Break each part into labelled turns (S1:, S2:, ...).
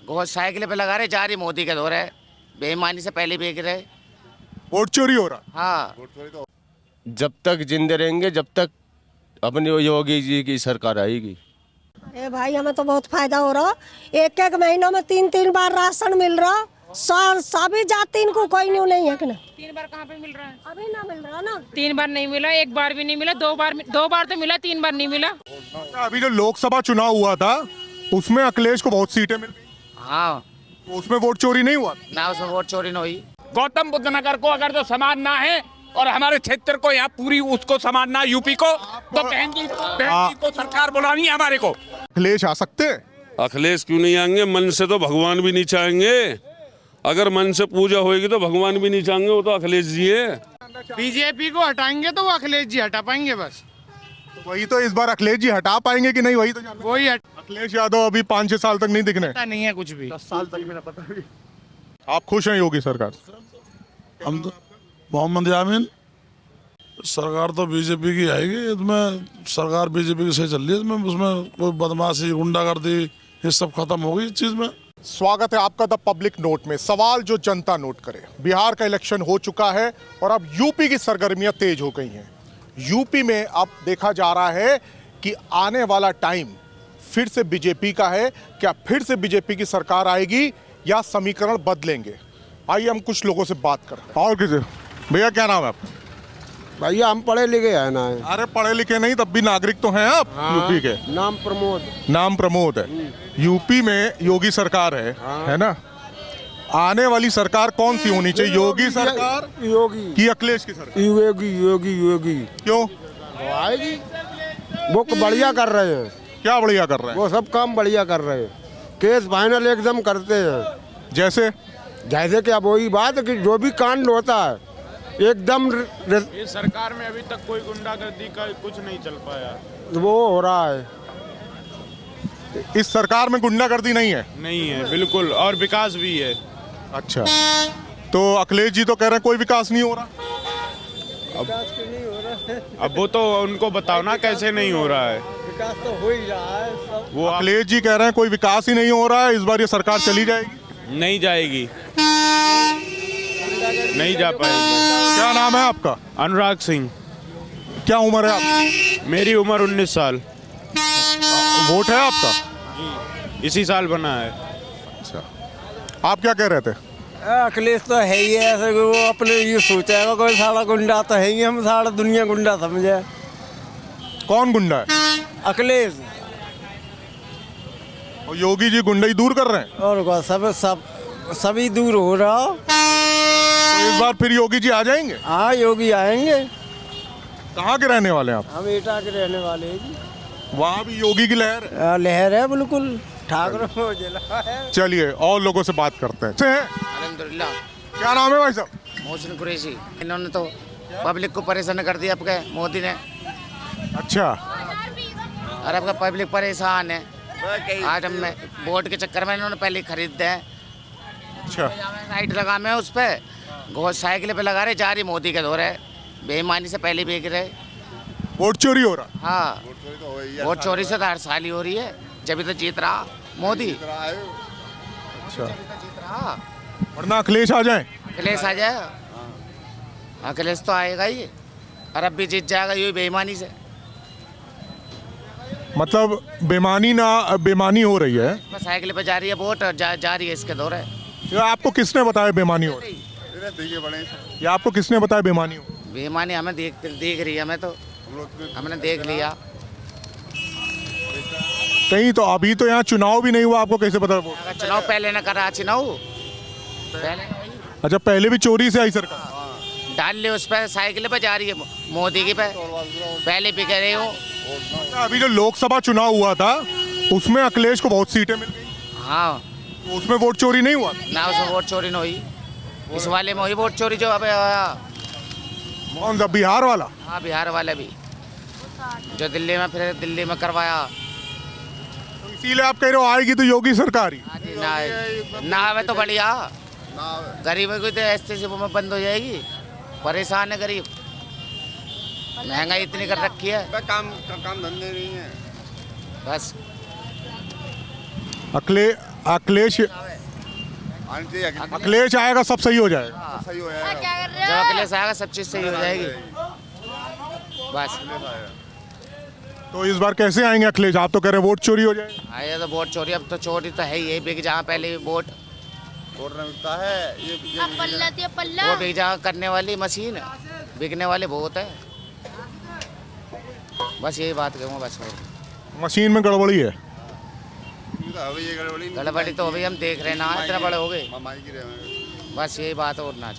S1: Ghosh cycle पे लगा रहे, जा रही मोदी के दौर है, बेईमानी से पहले बेच रहे।
S2: वोट चोरी हो रहा।
S1: हाँ,
S3: जब तक जिंदे रहेंगे, जब तक अपने योगी जी की सरकार आएगी।
S4: अरे भाई हमें तो बहुत फायदा हो रहा, एक एक महीनों में 3-3 बार राशन मिल रहा। सभी जाति इनको कोई न्यू नहीं है कि नहीं।
S5: 3 बार कहाँ पे मिल रहा है?
S4: अभी ना मिल रहा ना।
S5: 3 बार नहीं मिला, 1 बार भी नहीं मिला, 2 बार तो मिला, 3 बार नहीं मिला।
S2: अभी जो लोकसभा चुनाव हुआ था उसमें अखिलेश को बहुत सीटें मिल गई,
S1: हाँ,
S2: तो उसमें वोट चोरी नहीं हुआ।
S1: ना उसमें वोट चोरी नहीं हुई।
S6: गौतम बुद्ध नगर को अगर जो समाजना है और हमारे क्षेत्र को यहाँ पूरी उसको समाजना यूपी को, तो बहन जी को सरकार बुलानी है हमारे को।
S2: अखिलेश आ सकते हैं?
S7: अखिलेश क्यों नहीं आएंगे? मन से तो भगवान भी नहीं चाहेंगे। अगर मन से पूजा होएगी तो भगवान भी नहीं चाहेंगे, वो तो अखिलेश जी है।
S8: बीजेपी को हटाएंगे तो वो अखिलेश जी हटा पाएंगे बस।
S2: तो वही तो, इस बार अखिलेश जी हटा पाएंगे कि नहीं वही तो जानना।
S8: वही
S2: अखिलेश यादव अभी 5-6 साल तक नहीं दिखने।
S8: हटता नहीं है कुछ भी।
S2: 10 साल तक मेरा पता भी। आप खुश हैं योगी सरकार से?
S9: हम तो मोहम्मद यामीन सरकार तो बीजेपी की आएगी, इसमें सरकार बीजेपी की सही चल रही है, इसमें उसमें कोई बदमाशी गुंडागर्दी ये सब खत्म हो गई इस चीज में।
S2: स्वागत है आपका द पब्लिक नोट में। सवाल जो जनता नोट करे। बिहार का इलेक्शन हो चुका है और अब यूपी की सरगर्मियां तेज हो गई हैं। यूपी में अब देखा जा रहा है कि आने वाला टाइम फिर से बीजेपी का है। क्या फिर से बीजेपी की सरकार आएगी या समीकरण बदलेंगे? आइए हम कुछ लोगों से बात करें। और किसी भैया, क्या नाम है आपका?
S10: भैया हम पढ़े लिखे हैं ना।
S2: अरे पढ़े लिखे नहीं, तब भी नागरिक तो हैं आप।
S10: हाँ,
S2: यूपी के।
S10: नाम प्रमोद।
S2: नाम प्रमोद है। यूपी में योगी सरकार है ना? आने वाली सरकार कौन सी होनी चाहिए? योगी सरकार,
S10: योगी
S2: कि अखिलेश की सरकार?
S10: योगी योगी योगी।
S2: क्यों?
S10: आएगी, वो बढ़िया कर रहे हैं।
S2: क्या बढ़िया कर रहे हैं?
S10: वो सब काम बढ़िया कर रहे हैं, केस फाइनल एकदम करते हैं।
S2: जैसे
S10: कि अब वही बात है कि जो भी कांड होता है एकदम
S11: ये सरकार में अभी तक कोई गुंडागर्दी का कुछ नहीं चल पाया।
S10: वो हो रहा है।
S2: इस सरकार में गुंडागर्दी नहीं है?
S11: नहीं है बिल्कुल, और विकास भी है।
S2: अच्छा, तो अखिलेश जी तो कह रहे हैं कोई विकास नहीं हो रहा।
S11: अब वो तो उनको बताओ ना कैसे नहीं हो रहा है।
S10: विकास तो हो ही रहा है सब।
S11: वो
S2: अखिलेश जी कह रहे हैं कोई विकास ही नहीं हो रहा है, इस बार ये सरकार चली जाएगी।
S11: नहीं जाएगी, नहीं जा पाएगी।
S2: क्या नाम है आपका?
S11: अनुराग सिंह।
S2: क्या उम्र है आपकी?
S11: मेरी उम्र 19 साल।
S2: वोट है आपका?
S11: इसी साल बना है।
S2: अच्छा, आप क्या कह रहे थे?
S10: अखिलेश तो है ही है, ऐसे वो अपने ये सोचेगा कोई सारा गुंडा तो है ही, हम सारा दुनिया गुंडा समझे।
S2: कौन गुंडा है?
S10: अखिलेश।
S2: और योगी जी गुंडाई दूर कर रहे हैं
S10: और सब सभी दूर हो रहा।
S2: तो इस बार फिर योगी जी आ जाएंगे?
S10: हाँ, योगी आएंगे।
S2: कहाँ के रहने वाले हैं आप?
S10: हम एटा के रहने वाले हैं जी।
S2: वहाँ भी योगी की लहर है?
S10: लहर है बिल्कुल, ठाकरे जिला है।
S2: चलिए और लोगों से बात करते हैं।
S1: अल्हम्दुलिल्लाह।
S2: क्या नाम है भाई साहब?
S1: मोहसिन कुरैशी। इन्होंने तो पब्लिक को परेशान कर दिया आपके मोदी ने।
S2: अच्छा,
S1: और आपका पब्लिक परेशान है। आज हमने वोट के चक्कर में इन्होंने पहले खरीद दे।
S2: अच्छा,
S1: लाइट लगा में उस पर घोष साइकिल पे लगा रहे, जा रही मोदी के दौर है, बेईमानी से पहले बेच रहे।
S2: वोट चोरी हो रहा।
S1: हाँ, वोट चोरी से तो हर साल ही हो रही है, जब तो जीत रहा मोदी।
S2: अच्छा,
S1: जीत रहा,
S2: वरना अखिलेश आ जाए।
S1: अखिलेश आ जाएगा। अखिलेश तो आएगा ही, और अब भी जीत जाएगा यही बेईमानी से।
S2: मतलब बेमानी हो रही है।
S1: साइकिल पे जा रही है वोट, और जा रही है इसके दौर है।
S2: ये आपको किसने बताया बेमानी हो रही है? ये आपको किसने बताया बेमानी हो?
S1: बेईमानी हमें देख रही है, हमें तो हमने देख लिया।
S2: कहीं तो अभी तो यहाँ चुनाव भी नहीं हुआ, आपको कैसे पता?
S1: चुनाव पहले न करा, चुनाव पहले।
S2: अच्छा, पहले भी चोरी से आई सरकार?
S1: डाल ले उस पर, साइकिल पे जा रही है मोदी की पे, पहले भी कह रहे हो।
S2: अभी जो लोकसभा चुनाव हुआ था उसमें अखिलेश को बहुत सीटें मिल गई।
S1: हाँ,
S2: तो उसमें वोट चोरी नहीं हुआ?
S1: ना उसमें वोट चोरी नहीं हुई, इस वाले में हुई वोट चोरी जो अब।
S2: कौन सा? बिहार वाला?
S1: हाँ, बिहार वाला भी, जो दिल्ली में फिर दिल्ली में करवाया।
S2: तो इसीलिए आप कह रहे हो आएगी तो योगी सरकार ही?
S1: ना आवे तो बढ़िया, गरीबों की तो ऐसे में बंद हो जाएगी। परेशान है गरीब, महंगाई इतनी कर रखी है,
S3: काम धंधे नहीं है
S1: बस।
S2: अखिलेश अखिलेश आएगा सब सही हो जाएगा।
S1: जब अखिलेश आएगा सब चीज़ सही हो जाएगी बस।
S2: तो इस बार कैसे आएंगे अखिलेश? आप तो कह रहे हैं वोट चोरी हो जाएगा।
S1: आए तो वोट चोरी, अब तो चोरी तो है ही बिक जहाँ पहले वोट
S10: मिलता है
S1: वो बिक जहाँ करने वाली मशीन बिकने वाले बहुत है। बस यही बात कहूँगा बस। और
S2: मशीन में गड़बड़ी है।
S1: गड़बड़ी तो अभी हम देख रहे हैं ना, इतना बड़े हो गए। बस यही बात और ना।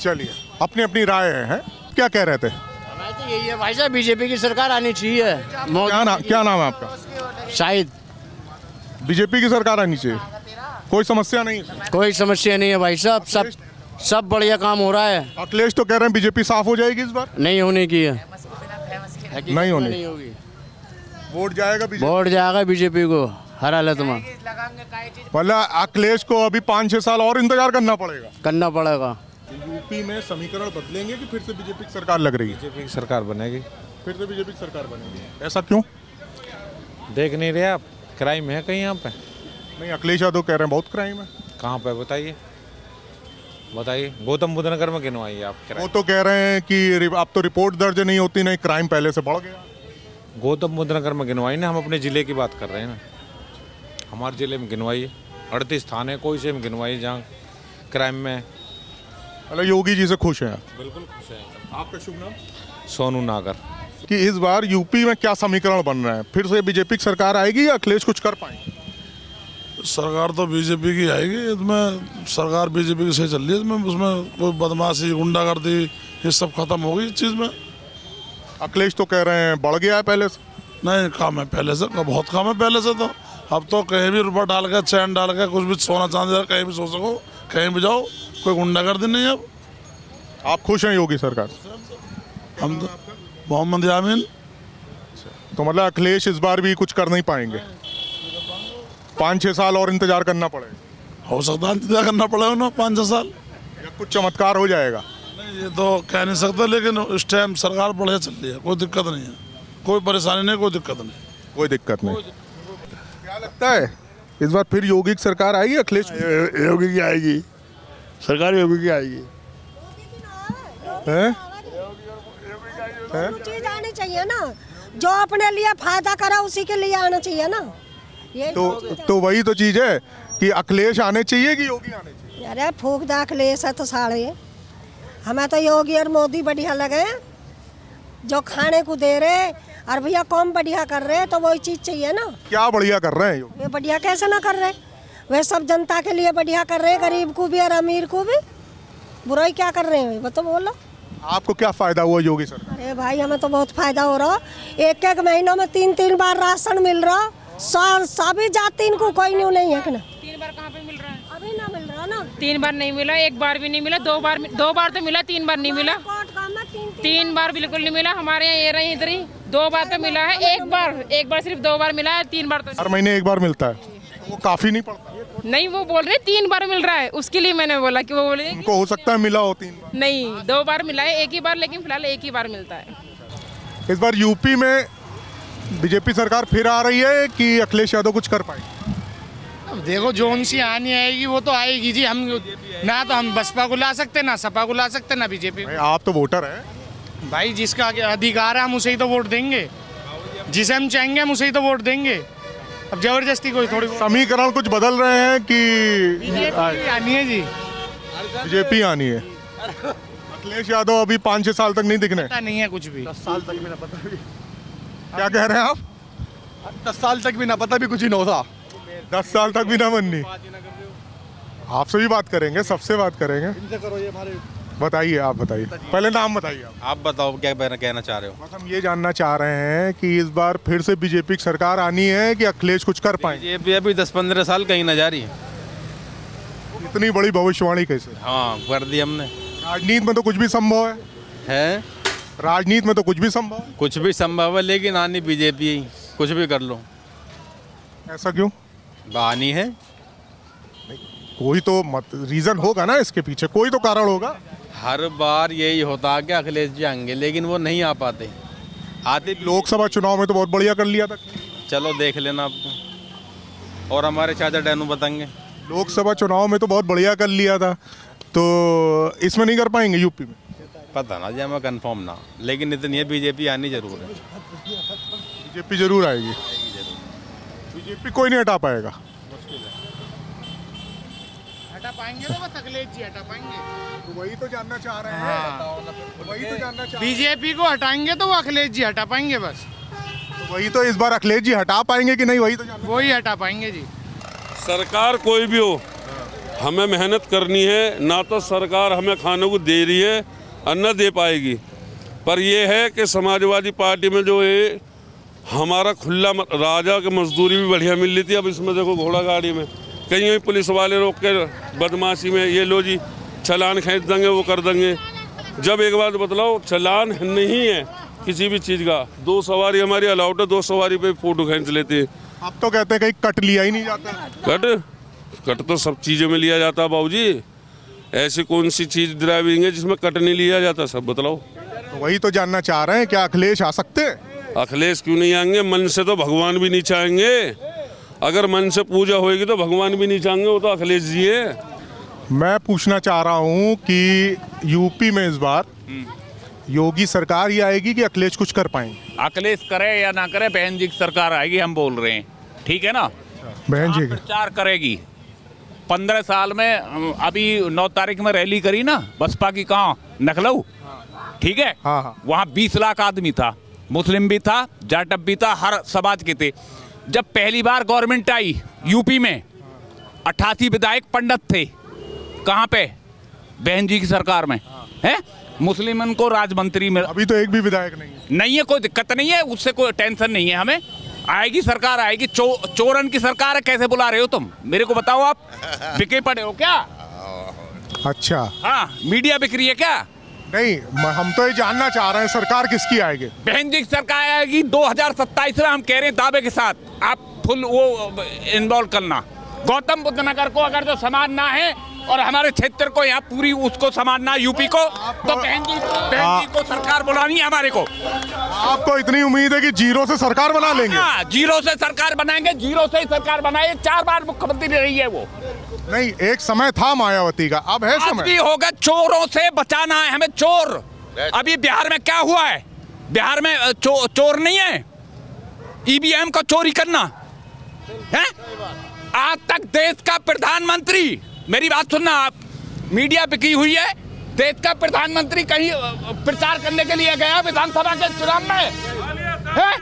S2: चलिए अपनी अपनी राय है, क्या कह रहे थे?
S10: तो यही है भाई साहब, बीजेपी की सरकार आनी चाहिए।
S2: क्या नाम है आपका?
S10: शायद
S2: बीजेपी की सरकार आनी चाहिए, कोई समस्या नहीं है।
S10: कोई समस्या नहीं है भाई साहब, सब बढ़िया काम हो रहा है।
S2: अखिलेश तो कह रहे हैं बीजेपी साफ हो जाएगी इस बार।
S10: नहीं होने की है,
S2: नहीं होनी,
S10: नहीं होगी।
S2: वोट जाएगा बीजेपी,
S10: वोट जाएगा बीजेपी को हर हालत में।
S2: मतलब अखिलेश को अभी 5-6 साल और इंतजार करना पड़ेगा। यूपी में समीकरण बदलेंगे कि फिर से बीजेपी की सरकार लग रही है?
S11: बीजेपी की सरकार बनेगी।
S2: फिर से बीजेपी की सरकार बनेगी, ऐसा क्यों?
S11: देख नहीं रहे आप, क्राइम है कहीं यहाँ पे?
S2: नहीं, अखिलेश यादव कह रहे हैं बहुत क्राइम है।
S11: कहाँ पे बताइए गौतम बुद्ध नगर में गिनवाइए आप
S2: वो तो कह रहे हैं कि अब तो रिपोर्ट दर्ज नहीं होती, नहीं क्राइम पहले से बढ़ गया।
S11: गौतम बुद्ध नगर में गिनवाइए ना, हम अपने ज़िले की बात कर रहे हैं ना। हमारे ज़िले में गिनवाइए, 38 थाने कोई से में गिनवाइए जहाँ क्राइम में।
S2: मतलब योगी जी से खुश हैं?
S11: बिल्कुल खुश हैं।
S2: आपका शुभ नाम?
S11: सोनू नागर।
S2: कि इस बार यूपी में क्या समीकरण बन रहा है? फिर से बीजेपी की सरकार आएगी या अखिलेश कुछ कर पाएंगे?
S9: सरकार तो बीजेपी की आएगी। इसमें सरकार बीजेपी की सही चल रही है। उसमें कोई बदमाशी गुंडागर्दी ये सब खत्म हो गई इस चीज़ में।
S2: अखिलेश तो कह रहे हैं बढ़ गया है पहले से।
S9: नहीं, कम है पहले से, बहुत कम है पहले से। तो अब तो कहीं भी रुपया डाल के, चैन डाल के, कुछ भी सोना चांदी कहीं भी सो सको, कहीं भी जाओ, कोई गुंडागर्दी नहीं है अब।
S2: आप खुश हैं योगी सरकार?
S9: हम तो मोहम्मद यामीन।
S2: तो मतलब अखिलेश इस बार भी कुछ कर नहीं पाएंगे, 5-6 साल और इंतजार करना पड़ेगा?
S9: हो सकता है इंतजार करना पड़ेगा ना 5-6 साल,
S2: या कुछ चमत्कार हो जाएगा?
S9: नहीं ये तो कह नहीं सकते, लेकिन इस टाइम सरकार बढ़िया चल रही है, कोई दिक्कत नहीं है, कोई परेशानी नहीं, कोई दिक्कत नहीं।
S2: कोई दिक्कत नहीं। क्या लगता है इस बार फिर योगी की सरकार आएगी? अखिलेश
S9: योगी की आएगी सरकार, योगी की आएगी।
S4: चीज आनी चाहिए ना, जो अपने लिए फायदा करा उसी के लिए आना चाहिए ना। ये
S2: तो वही तो चीज है कि अखिलेश आने चाहिए कि योगी आने चाहिए?
S4: अरे फूक दा अखिलेश है तो साढ़े, हमें तो योगी और मोदी बढ़िया लगे, जो खाने को दे रहे और भैया कम बढ़िया कर रहे, तो वही चीज चाहिए ना।
S2: क्या बढ़िया कर रहे हैं योगी?
S4: वे बढ़िया कैसे ना कर रहे, वे सब जनता के लिए बढ़िया कर रहे, गरीब को भी और अमीर को भी। बुराई क्या कर रहे हैं वो तो बोलो।
S2: आपको क्या फायदा हुआ योगी सरकार?
S4: अरे भाई हमें तो बहुत फायदा हो रहा, एक महीनों में 3-3 बार राशन मिल रहा, सभी जाति इनको कोई नहीं है कि ना।
S5: 3 बार कहाँ पे मिल रहा है?
S4: अभी ना मिल रहा ना।
S5: 3 बार नहीं मिला, 1 बार भी नहीं मिला, 2 बार तो मिला, 3 बार नहीं मिला। 3 बार बिल्कुल नहीं मिला। हमारे यहाँ ये रही इधर ही 2 बार तो मिला है, एक बार सिर्फ 2 बार मिला है, 3 बार तो
S2: हर महीने 1 बार मिलता है, वो काफी नहीं पड़ता?
S5: नहीं, वो बोल रहे 3 बार मिल रहा है, उसके लिए मैंने बोला कि वो बोले
S2: उनको हो सकता है मिला हो 3 बार।
S5: नहीं, 2 बार मिला है, 1 ही बार, लेकिन फिलहाल 1 ही बार मिलता है।
S2: इस बार यूपी में बीजेपी सरकार फिर आ रही है कि अखिलेश यादव कुछ कर पाएंगे?
S8: अब देखो जो उनसी आनी आएगी वो तो आएगी जी। हम ना तो हम बसपा को ला सकते, ना सपा को ला सकते, ना बीजेपी।
S2: आप तो वोटर हैं
S8: भाई, जिसका अधिकार है हम उसे ही तो वोट देंगे, जिसे हम चाहेंगे हम उसे ही तो वोट देंगे। अब जबरदस्ती कोई थोड़ी।
S2: समीकरण कुछ बदल रहे हैं कि
S8: बीजेपी आनी है जी?
S2: बीजेपी आनी है? अखिलेश यादव अभी 5-6 साल तक नहीं दिखने?
S8: पता नहीं है कुछ भी।
S10: 10 साल तक भी ना पता भी।
S2: क्या कह रहे हैं आप?
S10: 10 साल तक भी ना पता भी कुछ ही नहीं होता।
S2: 10 साल तक भी ना बननी? आपसे भी बात करेंगे, सबसे बात करेंगे। बताइए, आप बताइए, पहले नाम बताइए।
S11: आप बताओ क्या कहना चाह रहे हो?
S2: बस हम ये जानना चाह रहे हैं कि इस बार फिर से बीजेपी की सरकार आनी है कि अखिलेश कुछ कर पाएंगे?
S11: ये अभी 10-15 साल कहीं ना जा रही है।
S2: इतनी बड़ी भविष्यवाणी कैसे?
S11: हाँ, कर दी हमने।
S2: राजनीति में तो कुछ भी संभव है। राजनीति में तो कुछ भी संभव है।
S11: कुछ भी संभव है, लेकिन आनी बीजेपी ही, कुछ भी कर लो।
S2: ऐसा क्यों?
S11: आनी है,
S2: कोई तो रीजन होगा ना इसके पीछे, कोई तो कारण होगा।
S11: हर बार यही होता है कि अखिलेश जी आएंगे, लेकिन वो नहीं आ पाते। आते
S2: लोकसभा चुनाव में तो बहुत बढ़िया कर लिया था।
S11: चलो देख लेना अब, और हमारे चाचा डैनू बताएंगे।
S2: लोकसभा चुनाव में तो बहुत बढ़िया कर लिया था, तो इसमें नहीं कर पाएंगे यूपी में?
S11: पता ना जी, हमें कंफर्म ना, लेकिन इतनी है बीजेपी आनी जरूर है।
S2: बीजेपी जरूर आएगी। बीजेपी कोई नहीं हटा पाएगा।
S8: हटा पाएंगे तो बस अखिलेश जी हटा पाएंगे।
S2: तो वही तो जानना चाह रहे हैं। वही तो जानना चाह
S8: बीजेपी को हटाएंगे तो वो अखिलेश जी हटा पाएंगे बस।
S2: तो वही तो इस बार अखिलेश जी हटा पाएंगे कि नहीं, वही तो जानना।
S8: वही हटा पाएंगे जी।
S7: सरकार कोई भी हो, हमें मेहनत करनी है। ना तो सरकार हमें खाने को दे रही है और न दे पाएगी, पर ये है कि समाजवादी पार्टी में जो है हमारा खुला राजा की मजदूरी भी बढ़िया मिल रही थी। अब इसमें देखो घोड़ा गाड़ी में कहीं पुलिस वाले रोक के बदमाशी में ये लो जी चालान खींच देंगे, वो कर देंगे। जब एक बात बतलाओ, चालान नहीं है किसी भी चीज़ का, 2 सवारी हमारी अलाउड है, 2 सवारी पे फोटो खींच लेते हैं।
S2: अब तो कहते हैं कहीं कट लिया ही नहीं जाता।
S7: कट तो सब चीज़ों में लिया जाता है बाबूजी। ऐसी कौन सी चीज़ ड्राइविंग है जिसमें कट नहीं लिया जाता, सब बतलाओ।
S2: तो वही तो जानना चाह रहे हैं, क्या अखिलेश आ सकते हैं?
S7: अखिलेश क्यों नहीं आएंगे? मन से तो भगवान भी नहीं चाहेंगे। अगर मन से पूजा होएगी तो भगवान भी नहीं चाहेंगे, वो तो अखिलेश जी है।
S2: मैं पूछना चाह रहा हूँ कि यूपी में इस बार योगी सरकार ही आएगी कि अखिलेश कुछ कर पाएंगे?
S6: अखिलेश करे या ना करे, बहन जी की सरकार आएगी, हम बोल रहे हैं, ठीक है ना।
S2: बहन जी
S6: प्रचार करेगी। 15 साल में अभी 9 तारीख में रैली करी ना बसपा की, कहाँ, लखनऊ, ठीक है।
S2: हाँ।
S6: वहाँ 20 लाख आदमी था, मुस्लिम भी था, जाटव भी था, हर समाज के थे। जब पहली बार गवर्नमेंट आई यूपी में, 88 विधायक पंडित थे। कहाँ पे? बहन जी की सरकार में है। मुस्लिमन को राजमंत्री में
S2: अभी तो एक भी विधायक नहीं
S6: है। कोई दिक्कत नहीं है, उससे कोई टेंशन नहीं है हमें। आएगी सरकार आएगी। चोरन की सरकार है, कैसे बुला रहे हो तुम? मेरे को बताओ, आप बिके पड़े हो क्या?
S2: अच्छा,
S6: हाँ, मीडिया बिक रही है क्या?
S2: नहीं, हम तो ये जानना चाह रहे हैं सरकार किसकी आएगी।
S6: बहन जी की सरकार आएगी 2027 में, हम कह रहे हैं दावे के साथ। आप फुल वो इन्वॉल्व करना। गौतम बुद्ध नगर को अगर जो समानना है और हमारे क्षेत्र को यहाँ पूरी उसको समानना, यूपी को, तो बहन जी को सरकार बुलानी है हमारे को।
S2: आपको इतनी उम्मीद है कि जीरो से सरकार बना लेंगे?
S6: हाँ, जीरो से सरकार बनाएंगे, जीरो से ही सरकार बनाए। 4 बार मुख्यमंत्री रही है वो।
S2: नहीं, एक समय था मायावती का, अब है समय।
S6: भी होगा। चोरों से बचाना है हमें, चोर। अभी बिहार में क्या हुआ है? बिहार में चोर नहीं है, ईवीएम को चोरी करना है। आज तक देश का प्रधानमंत्री, मेरी बात सुनना आप, मीडिया बिकी हुई है। देश का प्रधानमंत्री कहीं प्रचार करने के लिए गया विधानसभा के चुनाव में है?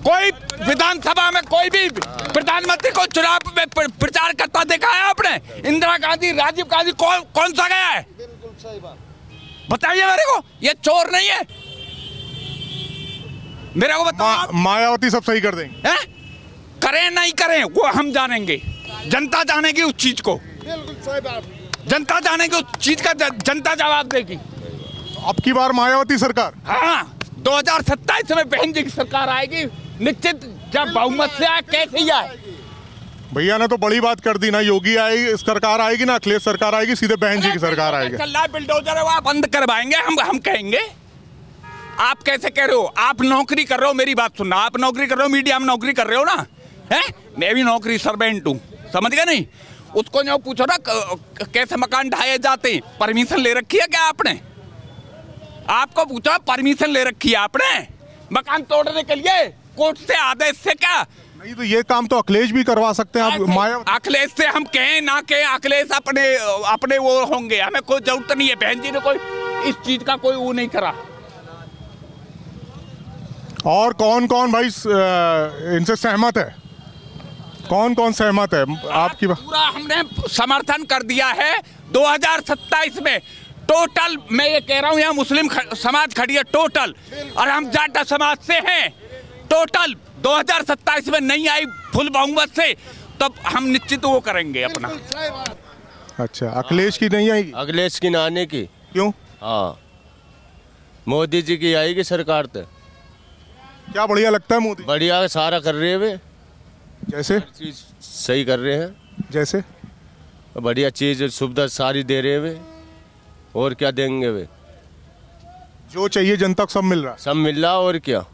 S6: कोई विधानसभा में कोई भी प्रधानमंत्री को चुनाव में प्रचार करता देखा है आपने? इंदिरा गांधी, राजीव गांधी, कौन सा गया है? बताइए मेरे को, ये चोर नहीं है? मेरे को बताओ।
S2: मायावती सब सही कर देंगे?
S6: करें नहीं करें वो हम जानेंगे, जनता जानेगी उस चीज को।
S8: बिल्कुल सही बात।
S6: जनता जानेगी उस चीज का, जनता जवाब देगी।
S2: अब की बार मायावती सरकार?
S6: हाँ, 2027 में बहन जी की सरकार आएगी निश्चित। जब बहुमत से आए, कैसे ही आए।
S2: भैया ने तो बड़ी बात कर दी ना, योगी आएगी सरकार आएगी ना अखिलेश सरकार आएगी, सीधे बहन जी की सरकार आएगी।
S6: चल रहा बिल्डोजर है, वो आप बंद करवाएंगे, हम कहेंगे। आप कैसे कह रहे हो? आप नौकरी कर रहे हो, मेरी बात सुनना। आप नौकरी कर रहे हो, मीडिया में नौकरी कर रहे हो ना, है? मैं भी नौकरी सर्वेंट हूँ, समझ गए नहीं? उसको जो पूछो ना कैसे मकान ढाए जाते हैं, परमिशन ले रखी है क्या आपने? आपको पूछो, परमिशन ले रखी है आपने मकान तोड़ने के लिए कोर्ट से आदेश से? क्या
S2: नहीं, तो ये काम तो अखिलेश भी करवा सकते हैं। आप मायावती,
S6: अखिलेश से हम कहें ना कहें, अखिलेश अपने वो होंगे, हमें कोई जरूरत नहीं है। बहन जी ने कोई इस चीज का कोई वो नहीं करा।
S2: और कौन कौन भाई इनसे सहमत है? कौन कौन सहमत है आपकी बात?
S6: पूरा हमने समर्थन कर दिया है। 2027 में टोटल, मैं ये कह रहा हूँ, यहाँ मुस्लिम समाज खड़ी है टोटल, और हम जाटा समाज से हैं टोटल। 2027 में नहीं आई फुल बहुमत से, तब हम निश्चित वो करेंगे अपना।
S2: अच्छा, अखिलेश की नहीं आएगी?
S3: अखिलेश की ना आने की।
S2: क्यों?
S3: हाँ, मोदी जी की आएगी सरकार। तो
S2: क्या बढ़िया लगता है मोदी?
S3: बढ़िया, सारा कर रहे हैं वे।
S2: जैसे
S3: चीज सही कर रहे हैं,
S2: जैसे
S3: बढ़िया चीज सुविधा सारी दे रहे हैं वे। और क्या देंगे वे?
S2: जो चाहिए जनता को सब मिल रहा है।
S3: सब मिल रहा, और क्या?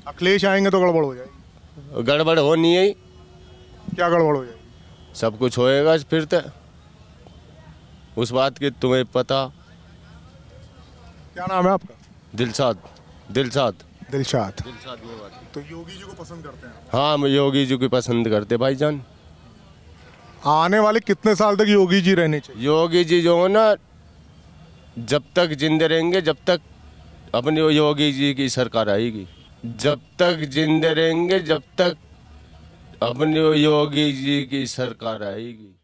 S2: अखिलेश आएंगे तो गड़बड़ हो जाएगी।
S3: गड़बड़ होनी है।
S2: क्या गड़बड़ हो जाएगी?
S3: सब कुछ होएगा फिर तो, उस बात की तुम्हें पता।
S2: क्या नाम है आपका?
S3: दिलशाद। दिलशाद।
S2: दिलशाद।
S3: दिलशाद मेवाती।
S2: तो योगी जी को पसंद करते हैं?
S3: हाँ, हम योगी जी को पसंद करते भाईजान।
S2: आने वाले कितने साल तक योगी जी रहने चाहिए?
S3: योगी जी जो है ना, जब तक जिंदे रहेंगे, जब तक अपनी योगी जी की सरकार आएगी, जब तक जिंदे रहेंगे, जब तक अपनी योगी जी की सरकार आएगी।